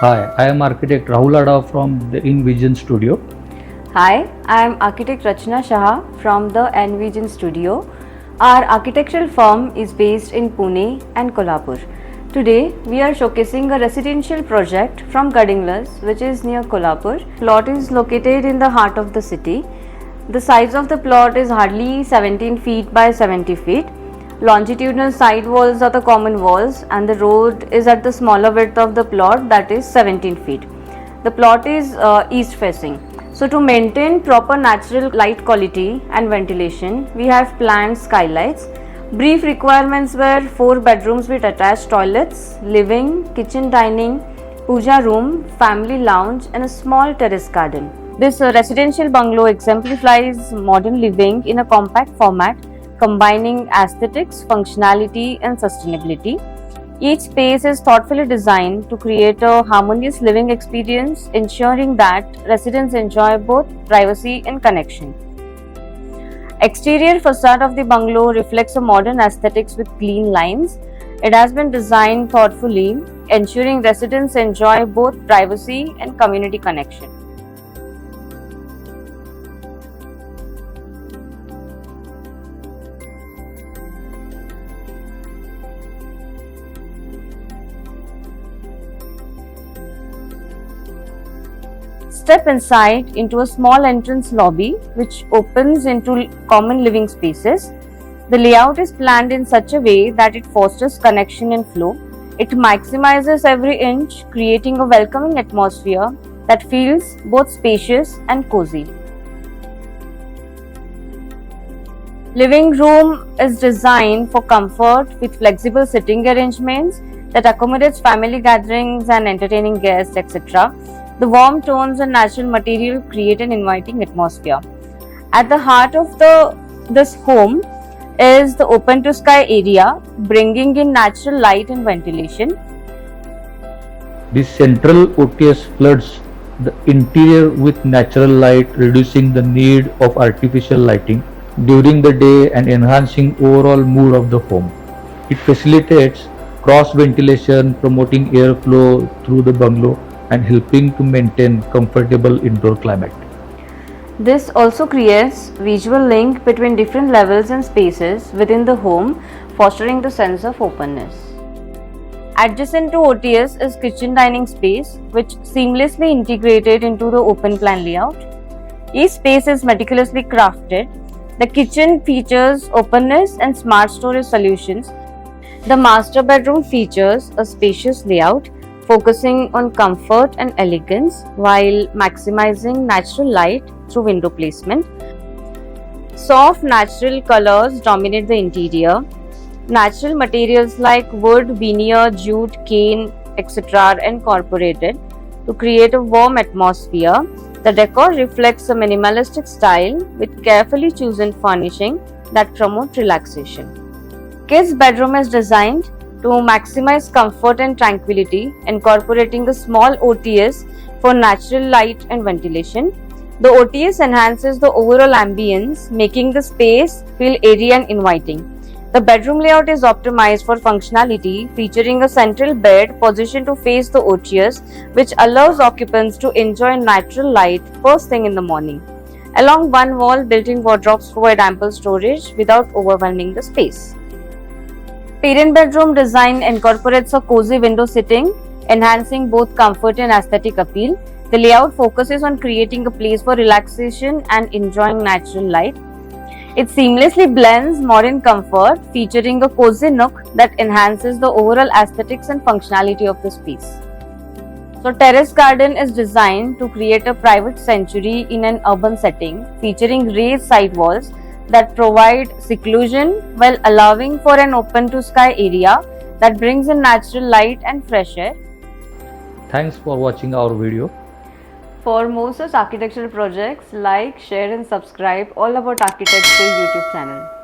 Hi, I am architect Rahul Ada from the InVision Studio. Hi, I am architect Rachna Shah from the Envision Studio. Our architectural firm is based in Pune and Kolhapur. Today, we are showcasing a residential project from Gadinglas, which is near Kolhapur. Plot is located in the heart of the city. The size of the plot is hardly 17 feet by 70 feet. Longitudinal side walls are the common walls and the road is at the smaller width of the plot, that is 17 feet. The plot is east facing. So to maintain proper natural light quality and ventilation, we have planned skylights. Brief requirements were 4 bedrooms with attached toilets, living, kitchen, dining, puja room, family lounge and a small terrace garden. This residential bungalow exemplifies modern living in a compact format, combining aesthetics, functionality and sustainability. Each space is thoughtfully designed to create a harmonious living experience, ensuring that residents enjoy both privacy and connection. Exterior facade of the bungalow reflects a modern aesthetics with clean lines. It has been designed thoughtfully, ensuring residents enjoy both privacy and community connection. Step inside into a small entrance lobby which opens into common living spaces. The layout is planned in such a way that it fosters connection and flow. It maximizes every inch, creating a welcoming atmosphere that feels both spacious and cozy. Living room is designed for comfort with flexible sitting arrangements that accommodates family gatherings and entertaining guests, etc. The warm tones and natural material create an inviting atmosphere. At the heart of this home is the open to sky area, bringing in natural light and ventilation. This central OTS floods the interior with natural light, reducing the need of artificial lighting during the day and enhancing overall mood of the home. It facilitates cross ventilation, promoting airflow through the bungalow and helping to maintain comfortable indoor climate. This also creates visual link between different levels and spaces within the home, fostering the sense of openness. Adjacent to OTS is kitchen dining space, which seamlessly integrated into the open plan layout. Each space is meticulously crafted. The kitchen features openness and smart storage solutions. The master bedroom features a spacious layout, focusing on comfort and elegance while maximizing natural light through window placement. Soft natural colors dominate the interior. Natural materials like wood, veneer, jute, cane, etc. are incorporated to create a warm atmosphere. The decor reflects a minimalistic style with carefully chosen furnishing that promote relaxation. Kids' bedroom is designed to maximize comfort and tranquility, incorporating a small OTS for natural light and ventilation. The OTS enhances the overall ambience, making the space feel airy and inviting. The bedroom layout is optimized for functionality, featuring a central bed positioned to face the OTS, which allows occupants to enjoy natural light first thing in the morning. Along one wall, built-in wardrobes provide ample storage without overwhelming the space. Parent bedroom design incorporates a cozy window sitting, enhancing both comfort and aesthetic appeal. The layout focuses on creating a place for relaxation and enjoying natural light. It seamlessly blends modern comfort, featuring a cozy nook that enhances the overall aesthetics and functionality of the space. So, terrace garden is designed to create a private sanctuary in an urban setting, featuring raised side walls that provide seclusion while allowing for an open to sky area that brings in natural light and fresh air. Thanks for watching our video. For more such architectural projects, like, share and subscribe All About Architecture YouTube channel.